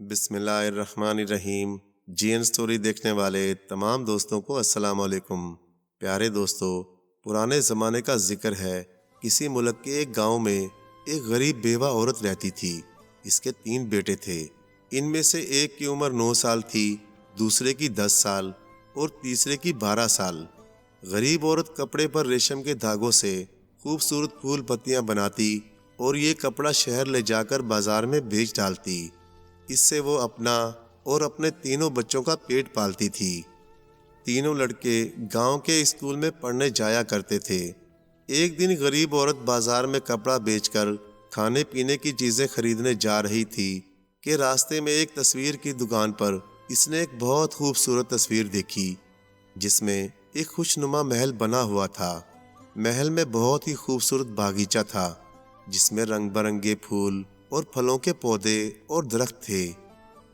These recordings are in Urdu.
بسم اللہ الرحمن الرحیم۔ جی این سٹوری دیکھنے والے تمام دوستوں کو السلام علیکم۔ پیارے دوستو، پرانے زمانے کا ذکر ہے۔ کسی ملک کے ایک گاؤں میں ایک غریب بیوہ عورت رہتی تھی۔ اس کے 3 بیٹے تھے۔ ان میں سے ایک کی عمر 9 سال تھی، دوسرے کی 10 سال اور تیسرے کی 12 سال۔ غریب عورت کپڑے پر ریشم کے دھاگوں سے خوبصورت پھول پتیاں بناتی اور یہ کپڑا شہر لے جا کر بازار میں بیچ ڈالتی۔ اس سے وہ اپنا اور اپنے 3 بچوں کا پیٹ پالتی تھی۔ 3 لڑکے گاؤں کے اسکول میں پڑھنے جایا کرتے تھے۔ ایک دن غریب عورت بازار میں کپڑا بیچ کر کھانے پینے کی چیزیں خریدنے جا رہی تھی کہ راستے میں ایک تصویر کی دکان پر اس نے ایک بہت خوبصورت تصویر دیکھی، جس میں ایک خوشنما محل بنا ہوا تھا۔ محل میں بہت ہی خوبصورت باغیچہ تھا، جس میں رنگ برنگے پھول اور پھلوں کے پودے اور درخت تھے۔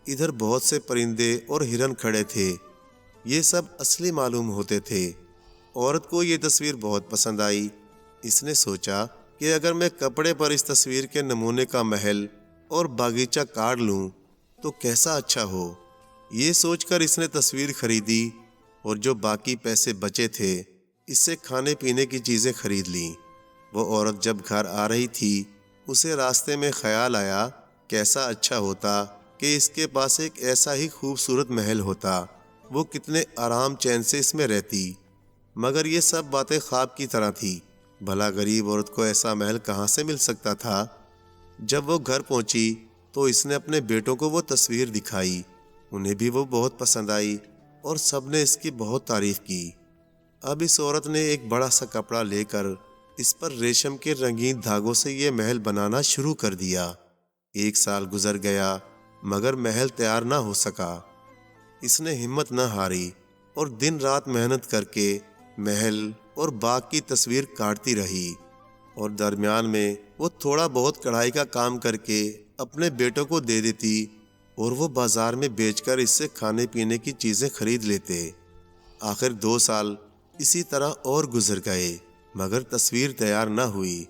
ادھر بہت سے پرندے اور ہرن کھڑے تھے۔ یہ سب اصلی معلوم ہوتے تھے۔ عورت کو یہ تصویر بہت پسند آئی۔ اس نے سوچا کہ اگر میں کپڑے پر اس تصویر کے نمونے کا محل اور باغیچہ کاٹ لوں تو کیسا اچھا ہو۔ یہ سوچ کر اس نے تصویر خریدی اور جو باقی پیسے بچے تھے اس سے کھانے پینے کی چیزیں خرید لیں۔ وہ عورت جب گھر آ رہی تھی، اسے راستے میں خیال آیا کیسا اچھا ہوتا کہ اس کے پاس ایک ایسا ہی خوبصورت محل ہوتا۔ وہ کتنے آرام چین سے اس میں رہتی۔ مگر یہ سب باتیں خواب کی طرح تھی۔ بھلا غریب عورت کو ایسا محل کہاں سے مل سکتا تھا؟ جب وہ گھر پہنچی تو اس نے اپنے بیٹوں کو وہ تصویر دکھائی۔ انہیں بھی وہ بہت پسند آئی اور سب نے اس کی بہت تعریف کی۔ اب اس عورت نے ایک بڑا سا کپڑا لے کر اس پر ریشم کے رنگین دھاگوں سے یہ محل بنانا شروع کر دیا۔ 1 سال گزر گیا مگر محل تیار نہ ہو سکا۔ اس نے ہمت نہ ہاری اور دن رات محنت کر کے محل اور باغ کی تصویر کاٹتی رہی، اور درمیان میں وہ تھوڑا بہت کڑھائی کا کام کر کے اپنے بیٹوں کو دے دیتی اور وہ بازار میں بیچ کر اس سے کھانے پینے کی چیزیں خرید لیتے۔ آخر 2 سال اسی طرح اور گزر گئے مگر تصویر تیار نہ ہوئی۔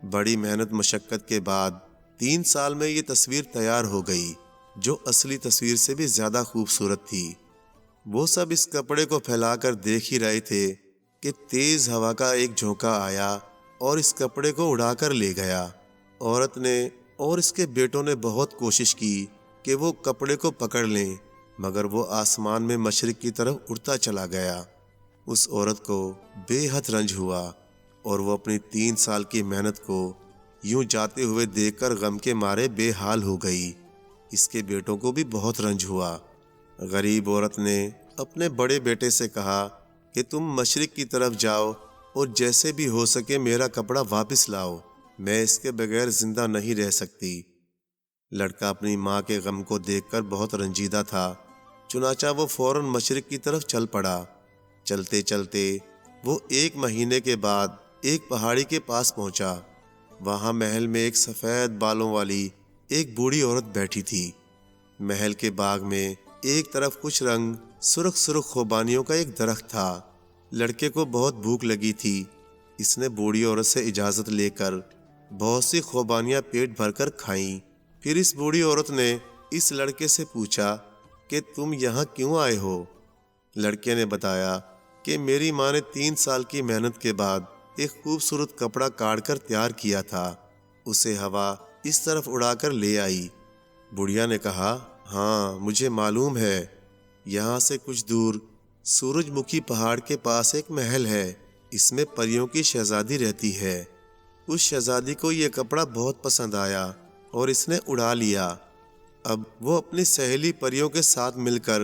بڑی محنت مشقت کے بعد 3 سال میں یہ تصویر تیار ہو گئی، جو اصلی تصویر سے بھی زیادہ خوبصورت تھی۔ وہ سب اس کپڑے کو پھیلا کر دیکھ ہی رہے تھے کہ تیز ہوا کا ایک جھونکا آیا اور اس کپڑے کو اڑا کر لے گیا۔ عورت نے اور اس کے بیٹوں نے بہت کوشش کی کہ وہ کپڑے کو پکڑ لیں، مگر وہ آسمان میں مشرق کی طرف اڑتا چلا گیا۔ اس عورت کو بے حد رنج ہوا اور وہ اپنی 3 سال کی محنت کو یوں جاتے ہوئے دیکھ کر غم کے مارے بے حال ہو گئی۔ اس کے بیٹوں کو بھی بہت رنج ہوا۔ غریب عورت نے اپنے بڑے بیٹے سے کہا کہ تم مشرق کی طرف جاؤ اور جیسے بھی ہو سکے میرا کپڑا واپس لاؤ، میں اس کے بغیر زندہ نہیں رہ سکتی۔ لڑکا اپنی ماں کے غم کو دیکھ کر بہت رنجیدہ تھا، چنانچہ وہ فوراً مشرق کی طرف چل پڑا۔ چلتے چلتے وہ 1 مہینے کے بعد ایک پہاڑی کے پاس پہنچا۔ وہاں محل میں ایک سفید بالوں والی ایک بوڑھی عورت بیٹھی تھی۔ محل کے باغ میں ایک طرف کچھ رنگ سرخ سرخ خوبانیوں کا ایک درخت تھا۔ لڑکے کو بہت بھوک لگی تھی۔ اس نے بوڑھی عورت سے اجازت لے کر بہت سی خوبانیاں پیٹ بھر کر کھائیں۔ پھر اس بوڑھی عورت نے اس لڑکے سے پوچھا کہ تم یہاں کیوں آئے ہو؟ لڑکے نے بتایا کہ میری ماں نے 3 سال کی محنت کے بعد ایک خوبصورت کپڑا کاٹ کر تیار کیا تھا، اسے ہوا اس طرف اڑا کر لے آئی۔ بڑھیا نے کہا، ہاں مجھے معلوم ہے، یہاں سے کچھ دور سورج مکھی پہاڑ کے پاس ایک محل ہے، اس میں پریوں کی شہزادی رہتی ہے۔ اس شہزادی کو یہ کپڑا بہت پسند آیا اور اس نے اڑا لیا۔ اب وہ اپنی سہیلی پریوں کے ساتھ مل کر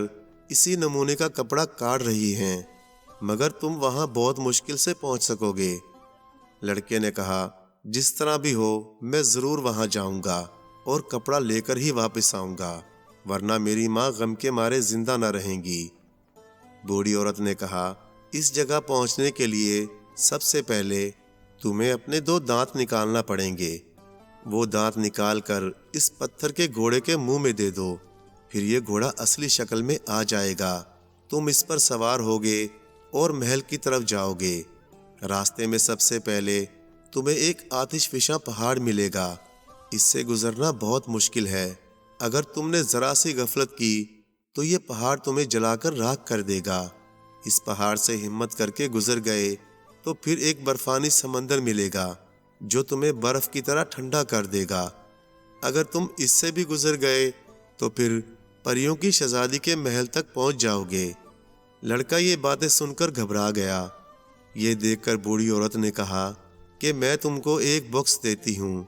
اسی نمونے کا کپڑا کاٹ رہی ہیں، مگر تم وہاں بہت مشکل سے پہنچ سکو گے۔ لڑکے نے کہا، جس طرح بھی ہو میں ضرور وہاں جاؤں گا اور کپڑا لے کر ہی واپس آؤں گا، ورنہ میری ماں غم کے مارے زندہ نہ رہیں گی۔ بوڑھی عورت نے کہا، اس جگہ پہنچنے کے لیے سب سے پہلے تمہیں اپنے 2 دانت نکالنا پڑیں گے۔ وہ دانت نکال کر اس پتھر کے گھوڑے کے منہ میں دے دو، پھر یہ گھوڑا اصلی شکل میں آ جائے گا۔ تم اس پر سوار ہوگے اور محل کی طرف جاؤ گے۔ راستے میں سب سے پہلے تمہیں ایک آتش فشاں پہاڑ ملے گا، اس سے گزرنا بہت مشکل ہے، اگر تم نے ذرا سی غفلت کی تو یہ پہاڑ تمہیں جلا کر راکھ کر دے گا۔ اس پہاڑ سے ہمت کر کے گزر گئے تو پھر ایک برفانی سمندر ملے گا جو تمہیں برف کی طرح ٹھنڈا کر دے گا۔ اگر تم اس سے بھی گزر گئے تو پھر پریوں کی شہزادی کے محل تک پہنچ جاؤ گے۔ لڑکا یہ باتیں سن کر گھبرا گیا۔ یہ دیکھ کر بوڑھی عورت نے کہا کہ میں تم کو ایک باکس دیتی ہوں،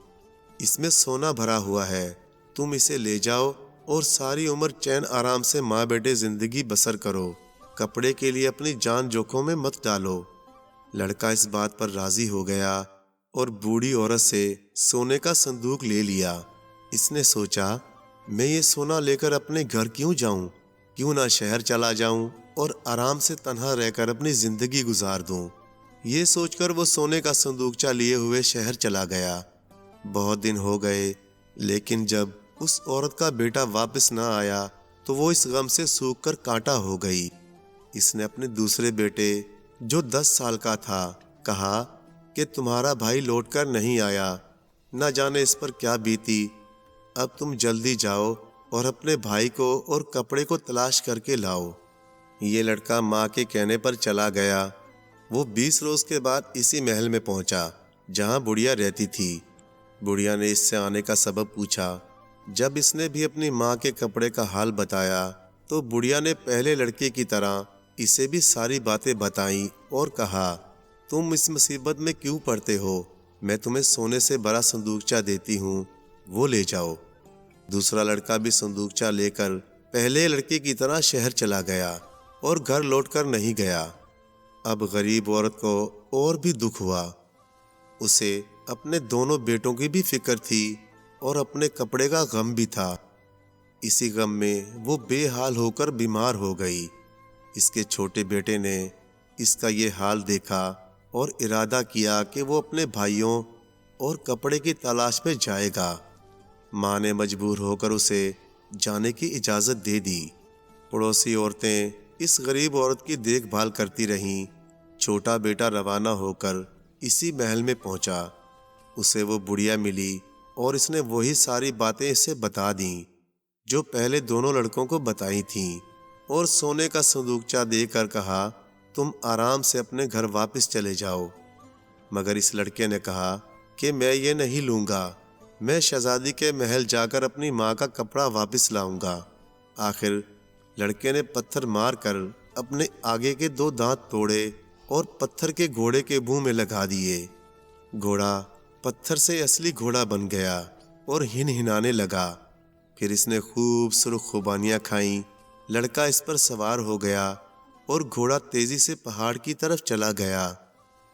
اس میں سونا بھرا ہوا ہے، تم اسے لے جاؤ اور ساری عمر چین آرام سے ماں بیٹے زندگی بسر کرو، کپڑے کے لیے اپنی جان جوکھوں میں مت ڈالو۔ لڑکا اس بات پر راضی ہو گیا اور بوڑھی عورت سے سونے کا صندوق لے لیا۔ اس نے سوچا میں یہ سونا لے کر اپنے گھر کیوں جاؤں، کیوں نہ شہر چلا جاؤں اور آرام سے تنہا رہ کر اپنی زندگی گزار دوں۔ یہ سوچ کر وہ سونے کا صندوقچہ لیے ہوئے شہر چلا گیا۔ بہت دن ہو گئے لیکن جب اس عورت کا بیٹا واپس نہ آیا تو وہ اس غم سے سوکھ کر کانٹا ہو گئی۔ اس نے اپنے دوسرے بیٹے جو 10 سال کا تھا کہا کہ تمہارا بھائی لوٹ کر نہیں آیا، نہ جانے اس پر کیا بیتی، اب تم جلدی جاؤ اور اپنے بھائی کو اور کپڑے کو تلاش کر کے لاؤ۔ یہ لڑکا ماں کے کہنے پر چلا گیا۔ وہ 20 روز کے بعد اسی محل میں پہنچا جہاں بڑھیا رہتی تھی۔ بڑھیا نے اس سے آنے کا سبب پوچھا۔ جب اس نے بھی اپنی ماں کے کپڑے کا حال بتایا تو بڑھیا نے پہلے لڑکے کی طرح اسے بھی ساری باتیں بتائیں اور کہا تم اس مصیبت میں کیوں پڑتے ہو، میں تمہیں سونے سے بڑا صندوقچہ دیتی ہوں، وہ لے جاؤ۔ دوسرا لڑکا بھی صندوقچہ لے کر پہلے لڑکے کی طرح شہر چلا گیا اور گھر لوٹ کر نہیں گیا۔ اب غریب عورت کو اور بھی دکھ ہوا۔ اسے اپنے دونوں بیٹوں کی بھی فکر تھی اور اپنے کپڑے کا غم بھی تھا۔ اسی غم میں وہ بے حال ہو کر بیمار ہو گئی۔ اس کے چھوٹے بیٹے نے اس کا یہ حال دیکھا اور ارادہ کیا کہ وہ اپنے بھائیوں اور کپڑے کی تلاش میں جائے گا۔ ماں نے مجبور ہو کر اسے جانے کی اجازت دے دی۔ پڑوسی عورتیں اس غریب عورت کی دیکھ بھال کرتی رہیں۔ چھوٹا بیٹا روانہ ہو کر اسی محل میں پہنچا۔ اسے وہ بڑھیا ملی اور اس نے وہی ساری باتیں اسے بتا دیں جو پہلے دونوں لڑکوں کو بتائی تھیں، اور سونے کا صندوقچہ دے کر کہا تم آرام سے اپنے گھر واپس چلے جاؤ۔ مگر اس لڑکے نے کہا کہ میں یہ نہیں لوں گا، میں شہزادی کے محل جا کر اپنی ماں کا کپڑا واپس لاؤں گا۔ آخر لڑکے نے پتھر مار کر اپنے آگے کے 2 دانت توڑے اور پتھر کے گھوڑے کے منہ میں لگا دیے۔ گھوڑا پتھر سے اصلی گھوڑا بن گیا اور ہنہنانے لگا۔ پھر اس نے خوب سرخ خوبانیاں کھائیں۔ لڑکا اس پر سوار ہو گیا اور گھوڑا تیزی سے پہاڑ کی طرف چلا گیا۔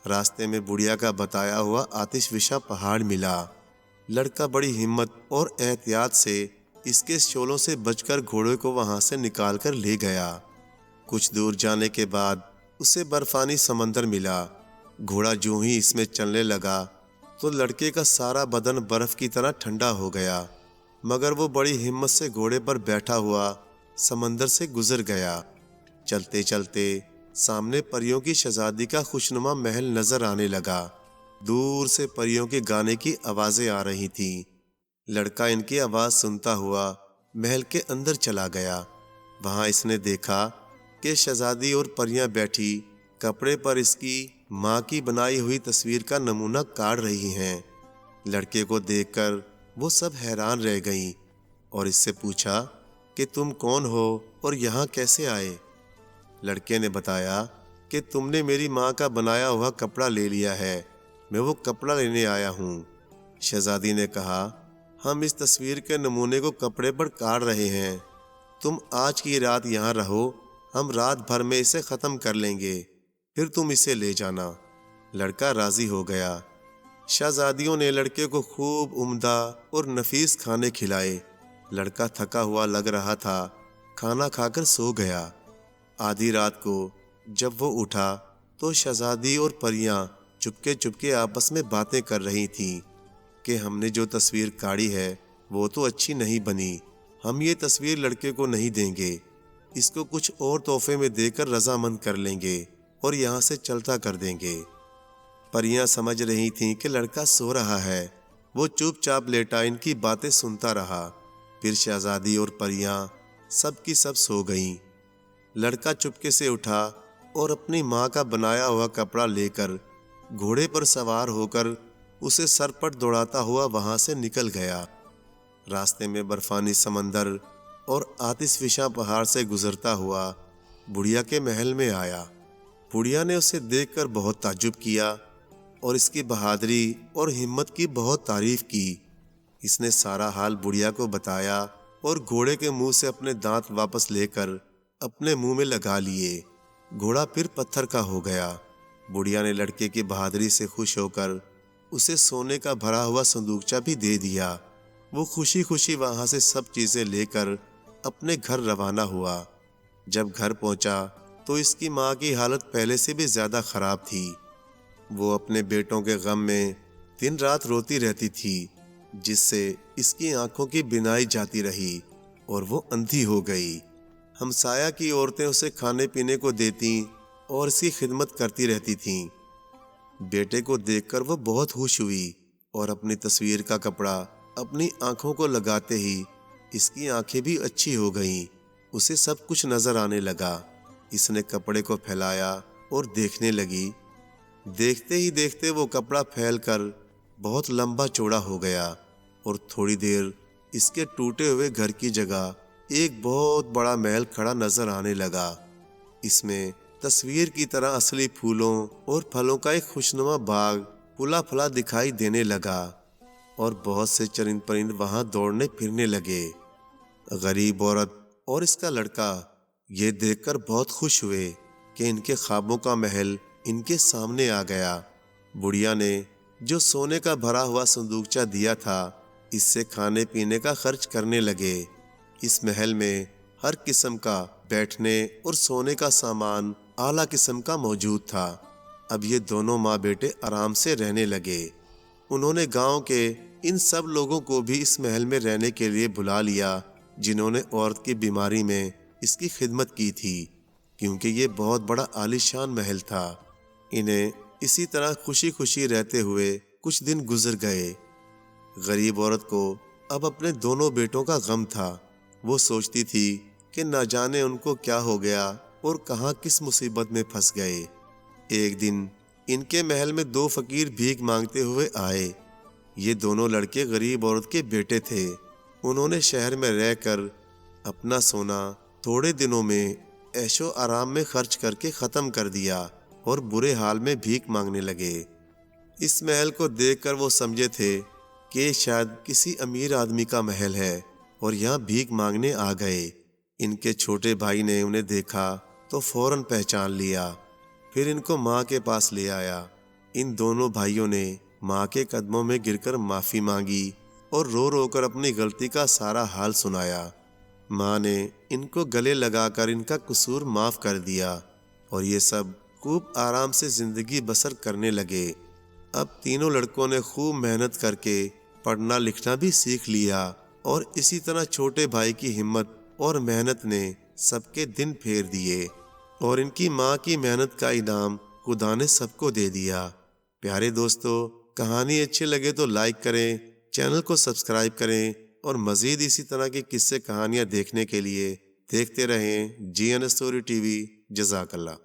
راستے میں بڑھیا کا بتایا ہوا آتش فشاں پہاڑ ملا۔ لڑکا بڑی ہمت اور احتیاط سے اس کے شولوں سے بچ کر گھوڑے کو وہاں سے نکال کر لے گیا۔ کچھ دور جانے کے بعد اسے برفانی سمندر ملا۔ گھوڑا جو ہی اس میں چلنے لگا تو لڑکے کا سارا بدن برف کی طرح ٹھنڈا ہو گیا، مگر وہ بڑی ہمت سے گھوڑے پر بیٹھا ہوا سمندر سے گزر گیا۔ چلتے چلتے سامنے پریوں کی شہزادی کا خوشنما محل نظر آنے لگا۔ دور سے پریوں کے گانے کی آوازیں آ رہی تھیں۔ لڑکا ان کی آواز سنتا ہوا محل کے اندر چلا گیا۔ وہاں اس نے دیکھا کہ شہزادی اور پریاں بیٹھی کپڑے پر اس کی ماں کی بنائی ہوئی تصویر کا نمونہ کاڑ رہی ہیں۔ لڑکے کو دیکھ کر وہ سب حیران رہ گئیں اور اس سے پوچھا کہ تم کون ہو اور یہاں کیسے آئے؟ لڑکے نے بتایا کہ تم نے میری ماں کا بنایا ہوا کپڑا لے لیا ہے، میں وہ کپڑا لینے آیا ہوں۔ شہزادی نے کہا ہم اس تصویر کے نمونے کو کپڑے پر کاڑ رہے ہیں، تم آج کی رات یہاں رہو، ہم رات بھر میں اسے ختم کر لیں گے، پھر تم اسے لے جانا۔ لڑکا راضی ہو گیا۔ شہزادیوں نے لڑکے کو خوب عمدہ اور نفیس کھانے کھلائے۔ لڑکا تھکا ہوا لگ رہا تھا، کھانا کھا کر سو گیا۔ آدھی رات کو جب وہ اٹھا تو شہزادی اور پریاں چپکے چپکے آپس میں باتیں کر رہی تھیں کہ ہم نے جو تصویر کاڑی ہے وہ تو اچھی نہیں بنی، ہم یہ تصویر لڑکے کو نہیں دیں گے، اس کو کچھ اور تحفے میں دے کر رضامند کر لیں گے اور یہاں سے چلتا کر دیں گے۔ پریاں سمجھ رہی تھیں کہ لڑکا سو رہا ہے، وہ چپ چاپ لیٹا ان کی باتیں سنتا رہا۔ پھر شہزادی اور پریاں سب کی سب سو گئیں۔ لڑکا چپکے سے اٹھا اور اپنی ماں کا بنایا ہوا کپڑا لے کر گھوڑے پر سوار ہو کر اسے سر پٹ دوڑاتا ہوا وہاں سے نکل گیا۔ راستے میں برفانی سمندر اور آتش فشاں پہاڑ سے گزرتا ہوا بڑھیا کے محل میں آیا۔ بڑھیا نے اسے دیکھ کر بہت تعجب کیا اور اس کی بہادری اور ہمت کی بہت تعریف کی۔ اس نے سارا حال بڑھیا کو بتایا اور گھوڑے کے منہ سے اپنے دانت واپس لے کر اپنے منہ میں لگا لیے۔ گھوڑا پھر پتھر کا ہو گیا۔ بڑھیا نے لڑکے کی بہادری سے خوش ہو کر اسے سونے کا بھرا ہوا صندوقچہ بھی دے دیا۔ وہ خوشی خوشی وہاں سے سب چیزیں لے کر اپنے گھر روانہ ہوا۔ جب گھر پہنچا تو اس کی ماں کی حالت پہلے سے بھی زیادہ خراب تھی۔ وہ اپنے بیٹوں کے غم میں دن رات روتی رہتی تھی، جس سے اس کی آنکھوں کی بینائی جاتی رہی اور وہ اندھی ہو گئی۔ ہمسایہ کی عورتیں اسے کھانے پینے کو دیتیں اور اس کی خدمت کرتی رہتی تھیں۔ بیٹے کو دیکھ کر وہ بہت خوش ہوئی اور اپنی تصویر کا کپڑا اپنی آنکھوں کو لگاتے ہی اس کی آنکھیں بھی اچھی ہو گئیں۔ اسے سب کچھ نظر آنے لگا۔ اس نے کپڑے کو پھیلایا اور دیکھنے لگی۔ دیکھتے ہی دیکھتے وہ کپڑا پھیل کر بہت لمبا چوڑا ہو گیا اور تھوڑی دیر اس کے ٹوٹے ہوئے گھر کی جگہ ایک بہت بڑا محل کھڑا نظر آنے لگا۔ اس میں تصویر کی طرح اصلی پھولوں اور پھلوں کا ایک خوشنما باغ پھلا پھلا دکھائی دینے لگا اور بہت سے چرند پرند وہاں دوڑنے پھرنے لگے۔ غریب عورت اور اس کا لڑکا یہ دیکھ کر بہت خوش ہوئے کہ ان کے خوابوں کا محل ان کے سامنے آ گیا۔ بڑھیا نے جو سونے کا بھرا ہوا صندوقچہ دیا تھا، اس سے کھانے پینے کا خرچ کرنے لگے۔ اس محل میں ہر قسم کا بیٹھنے اور سونے کا سامان اعلیٰ قسم کا موجود تھا۔ اب یہ دونوں ماں بیٹے آرام سے رہنے لگے۔ انہوں نے گاؤں کے ان سب لوگوں کو بھی اس محل میں رہنے کے لیے بلا لیا جنہوں نے عورت کی بیماری میں اس کی خدمت کی تھی، کیونکہ یہ بہت بڑا عالیشان محل تھا۔ انہیں اسی طرح خوشی خوشی رہتے ہوئے کچھ دن گزر گئے۔ غریب عورت کو اب اپنے دونوں بیٹوں کا غم تھا۔ وہ سوچتی تھی کہ نہ جانے ان کو کیا ہو گیا اور کہاں کس مصیبت میں پھنس گئے۔ ایک دن ان کے محل میں دو فقیر بھیک مانگتے ہوئے آئے۔ یہ دونوں لڑکے غریب عورت کے بیٹے تھے۔ انہوں نے شہر میں رہ کر اپنا سونا تھوڑے دنوں میں عیش و آرام میں خرچ کر کے ختم کر دیا اور برے حال میں بھیک مانگنے لگے۔ اس محل کو دیکھ کر وہ سمجھے تھے کہ یہ شاید کسی امیر آدمی کا محل ہے اور یہاں بھیک مانگنے آ گئے۔ ان کے چھوٹے بھائی نے انہیں دیکھا تو فوراً پہچان لیا، پھر ان کو ماں کے پاس لے آیا۔ ان دونوں بھائیوں نے ماں کے قدموں میں گر کر معافی مانگی اور رو رو کر اپنی غلطی کا سارا حال سنایا۔ ماں نے ان کو گلے لگا کر ان کا قصور معاف کر دیا اور یہ سب خوب آرام سے زندگی بسر کرنے لگے۔ اب تینوں لڑکوں نے خوب محنت کر کے پڑھنا لکھنا بھی سیکھ لیا اور اسی طرح چھوٹے بھائی کی ہمت اور محنت نے سب کے دن پھیر دیے اور ان کی ماں کی محنت کا انعام خدا نے سب کو دے دیا۔ پیارے دوستو، کہانی اچھی لگے تو لائک کریں، چینل کو سبسکرائب کریں اور مزید اسی طرح کی قصے کہانیاں دیکھنے کے لیے دیکھتے رہیں جی این اسٹوری ٹی وی۔ جزاک اللہ۔